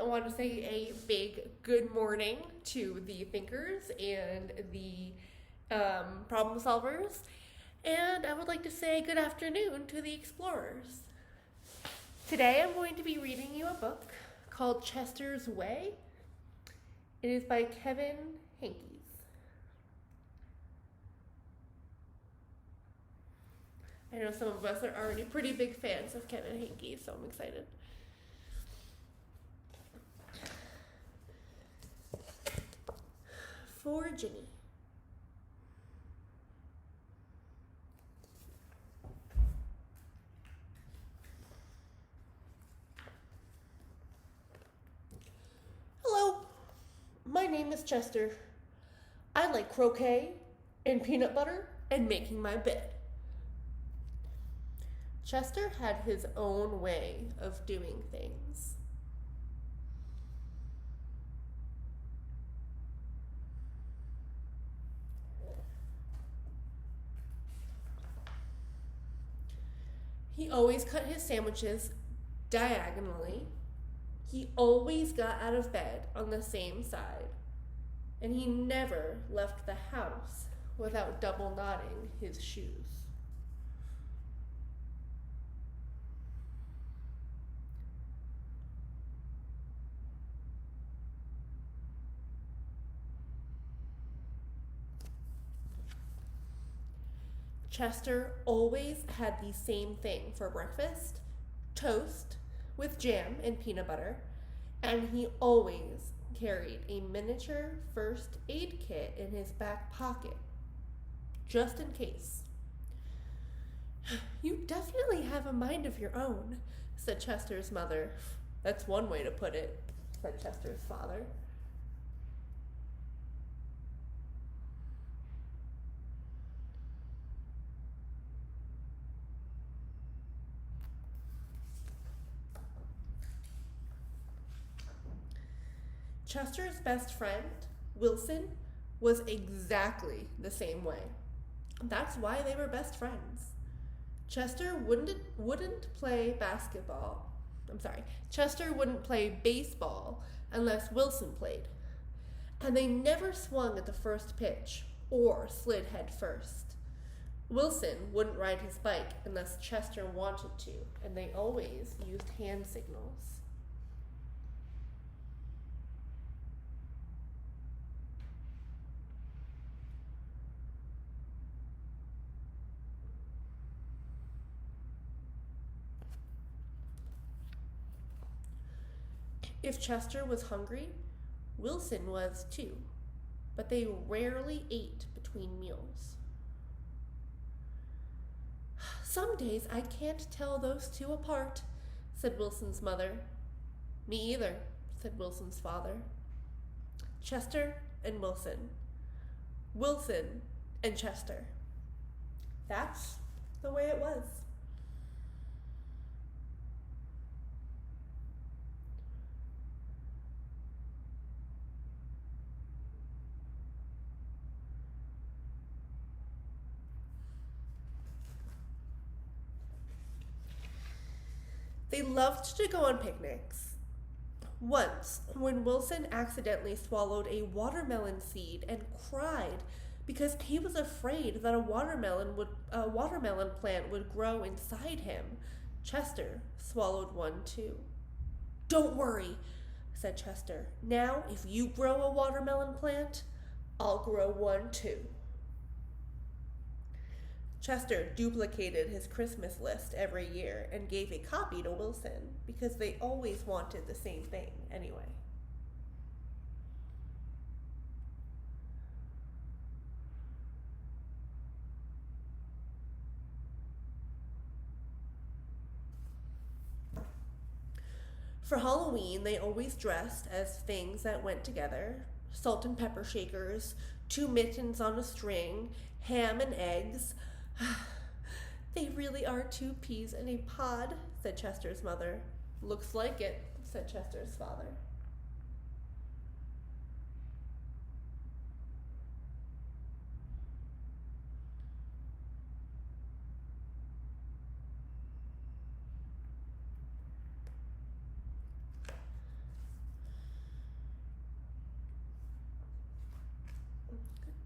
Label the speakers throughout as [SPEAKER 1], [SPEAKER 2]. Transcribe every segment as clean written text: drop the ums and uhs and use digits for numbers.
[SPEAKER 1] want to say a big good morning to the thinkers and the problem solvers. And I would like to say good afternoon to the explorers. Today I'm going to be reading you a book called Chester's Way. It is by Kevin Hankes. I know some of us are already pretty big fans of Kevin Hankes, so I'm excited. For Ginny. Hello, my name is Chester. I like croquet and peanut butter and making my bed. Chester had his own way of doing things. He always cut his sandwiches diagonally. He always got out of bed on the same side. And he never left the house without double knotting his shoes. Chester always had the same thing for breakfast, toast with jam and peanut butter, and he always carried a miniature first aid kit in his back pocket, just in case. You definitely have a mind of your own, said Chester's mother. That's one way to put it, said Chester's father. Chester's best friend, Wilson, was exactly the same way. That's why they were best friends. Chester wouldn't play basketball. Chester wouldn't play baseball unless Wilson played. And they never swung at the first pitch or slid head first. Wilson wouldn't ride his bike unless Chester wanted to, and they always used hand signals. If Chester was hungry, Wilson was too, but they rarely ate between meals. Some days I can't tell those two apart, said Wilson's mother. Me either, said Wilson's father. Chester and Wilson. Wilson and Chester. That's the way it was. They loved to go on picnics. Once, when Wilson accidentally swallowed a watermelon seed and cried because he was afraid that a watermelon plant would grow inside him, Chester swallowed one too. Don't worry, said Chester. Now, if you grow a watermelon plant, I'll grow one too. Chester duplicated his Christmas list every year and gave a copy to Wilson because they always wanted the same thing anyway. For Halloween, they always dressed as things that went together: salt and pepper shakers, 2 mittens on a string, ham and eggs. They really are 2 peas in a pod, said Chester's mother. Looks like it, said Chester's father.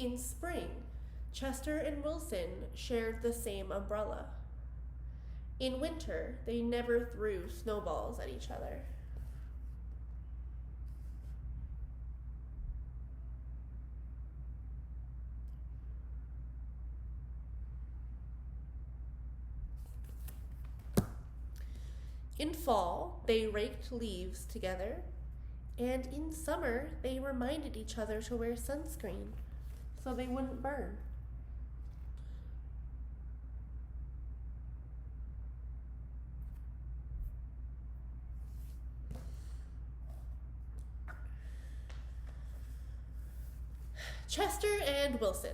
[SPEAKER 1] In spring, Chester and Wilson shared the same umbrella. In winter, they never threw snowballs at each other. In fall, they raked leaves together, and in summer, they reminded each other to wear sunscreen so they wouldn't burn. Chester and Wilson.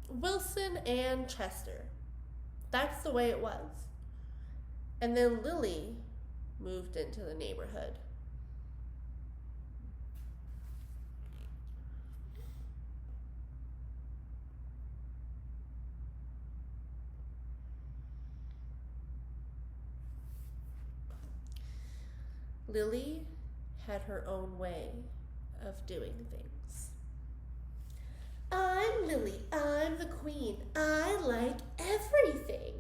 [SPEAKER 1] Wilson and Chester. That's the way it was. And then Lily moved into the neighborhood. Lily had her own way of doing things. I'm Lily. I'm the queen. I like everything.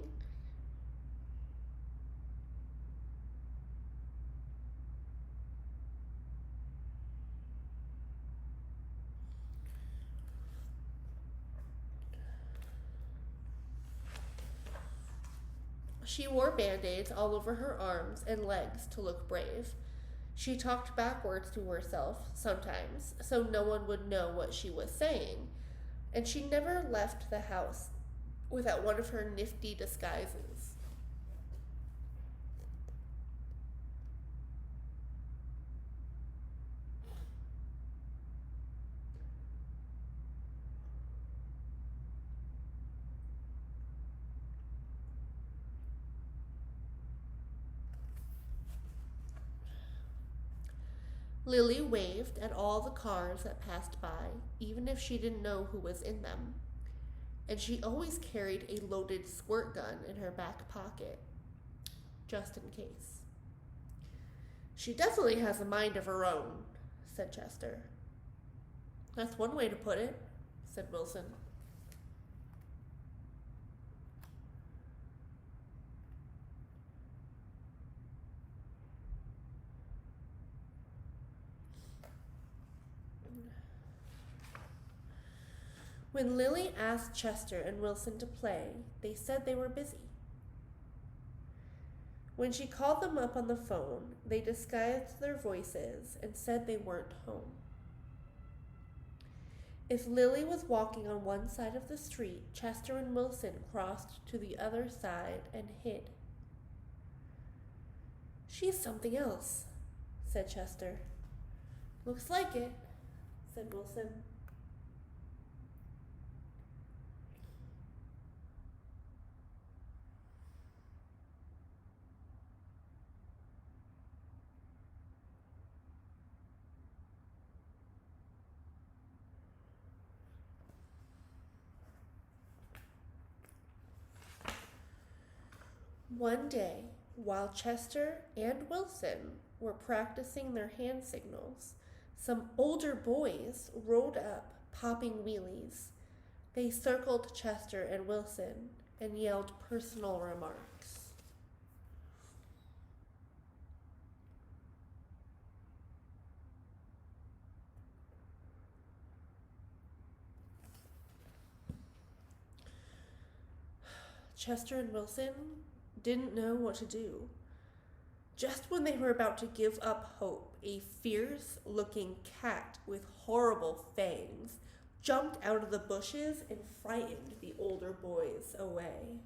[SPEAKER 1] She wore band-aids all over her arms and legs to look brave. She talked backwards to herself sometimes, so no one would know what she was saying. And she never left the house without one of her nifty disguises. Lily waved at all the cars that passed by, even if she didn't know who was in them. And she always carried a loaded squirt gun in her back pocket, just in case. She definitely has a mind of her own, said Chester. That's one way to put it, said Wilson. When Lily asked Chester and Wilson to play, they said they were busy. When she called them up on the phone, they disguised their voices and said they weren't home. If Lily was walking on one side of the street, Chester and Wilson crossed to the other side and hid. She's something else, said Chester. Looks like it, said Wilson. One day, while Chester and Wilson were practicing their hand signals, some older boys rode up, popping wheelies. They circled Chester and Wilson and yelled personal remarks. Chester and Wilson didn't know what to do. Just when they were about to give up hope, a fierce-looking cat with horrible fangs jumped out of the bushes and frightened the older boys away.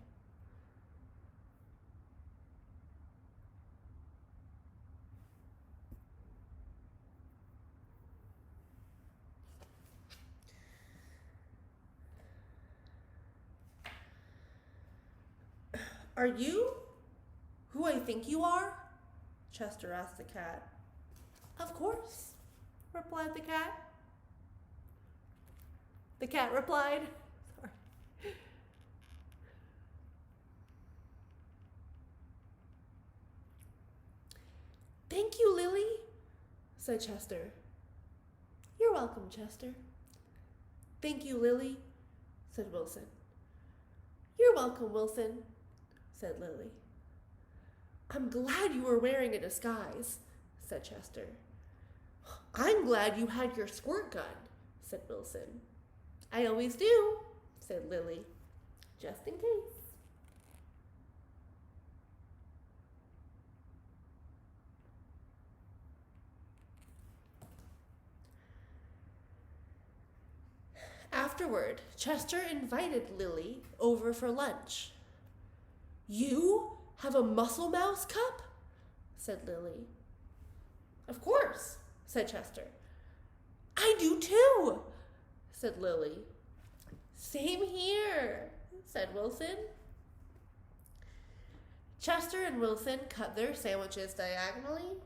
[SPEAKER 1] Are you who I think you are? Chester asked the cat. Of course, replied the cat. The cat replied. Sorry. Thank you, Lily, said Chester. You're welcome, Chester. Thank you, Lily, said Wilson. You're welcome, Wilson, said Lily. I'm glad you were wearing a disguise, said Chester. I'm glad you had your squirt gun, said Wilson. I always do, said Lily, just in case. Afterward, Chester invited Lily over for lunch. You have a muscle mouse cup? Said Lily. Of course, said Chester. I do too, said Lily. Same here, said Wilson. Chester and Wilson cut their sandwiches diagonally.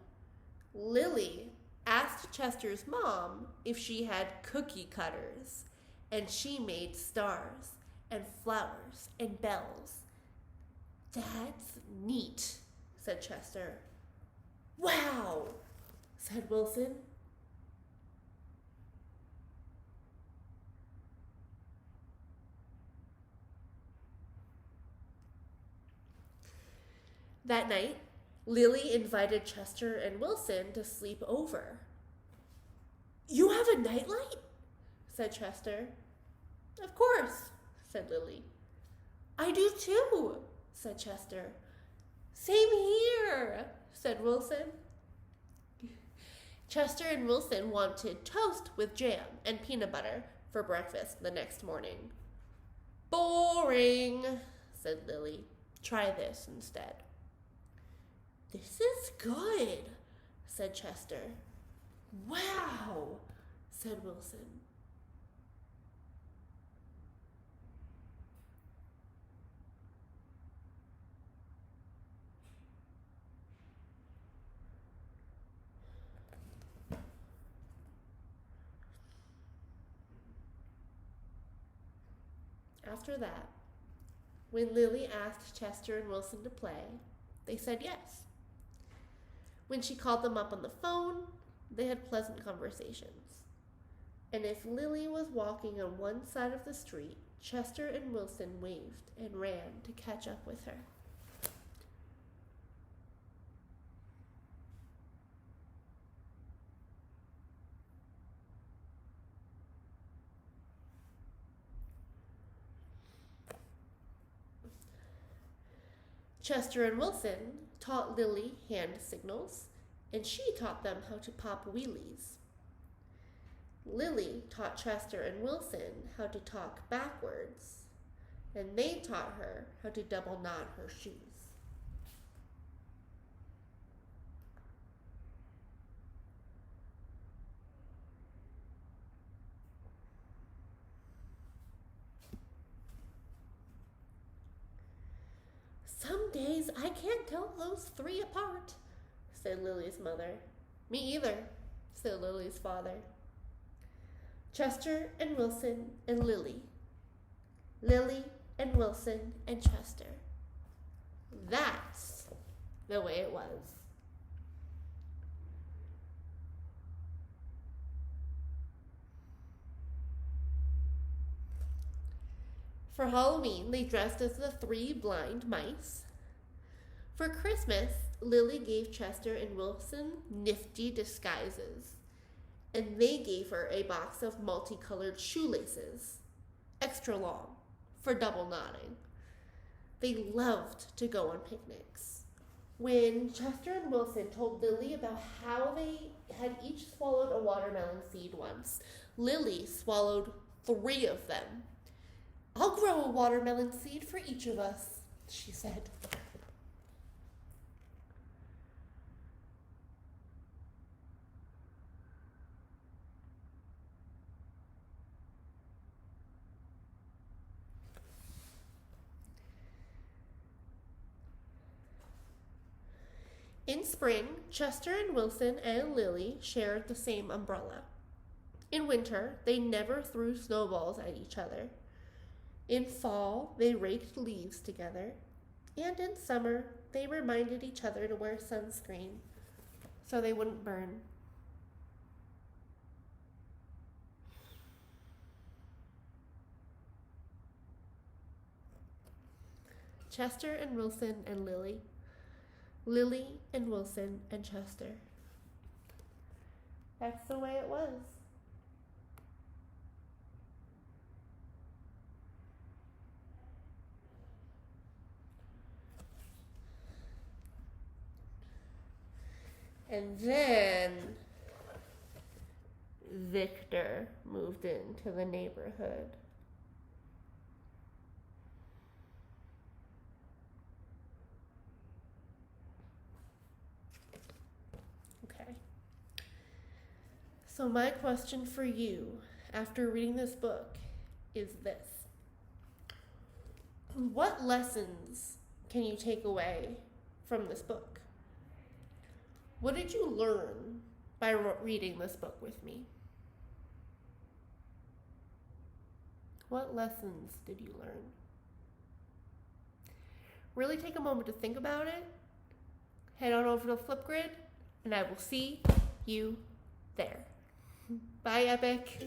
[SPEAKER 1] Lily asked Chester's mom if she had cookie cutters, and she made stars and flowers and bells. That's neat, said Chester. Wow, said Wilson. That night, Lily invited Chester and Wilson to sleep over. You have a nightlight? Said Chester. Of course, said Lily. I do too, said Chester. Same here, said Wilson. Chester and Wilson wanted toast with jam and peanut butter for breakfast the next morning. Boring, said Lily. Try this instead. This is good, said Chester. Wow, said Wilson. After that, when Lily asked Chester and Wilson to play, they said yes. When she called them up on the phone, they had pleasant conversations. And if Lily was walking on one side of the street, Chester and Wilson waved and ran to catch up with her. Chester and Wilson taught Lily hand signals, and she taught them how to pop wheelies. Lily taught Chester and Wilson how to talk backwards, and they taught her how to double knot her shoes. Some days I can't tell those three apart, said Lily's mother. Me either, said Lily's father. Chester and Wilson and Lily. Lily and Wilson and Chester. That's the way it was. For Halloween, they dressed as the three blind mice. For Christmas, Lily gave Chester and Wilson nifty disguises, and they gave her a box of multicolored shoelaces, extra long, for double knotting. They loved to go on picnics. When Chester and Wilson told Lily about how they had each swallowed a watermelon seed once, Lily swallowed 3 of them. I'll grow a watermelon seed for each of us, she said. In spring, Chester and Wilson and Lily shared the same umbrella. In winter, they never threw snowballs at each other. In fall, they raked leaves together, and in summer, they reminded each other to wear sunscreen so they wouldn't burn. Chester and Wilson and Lily. Lily and Wilson and Chester. That's the way it was. And then Victor moved into the neighborhood. Okay. So my question for you after reading this book is this. What lessons can you take away from this book? What did you learn by reading this book with me? What lessons did you learn? Really take a moment to think about it. Head on over to Flipgrid, and I will see you there. Bye, Epic.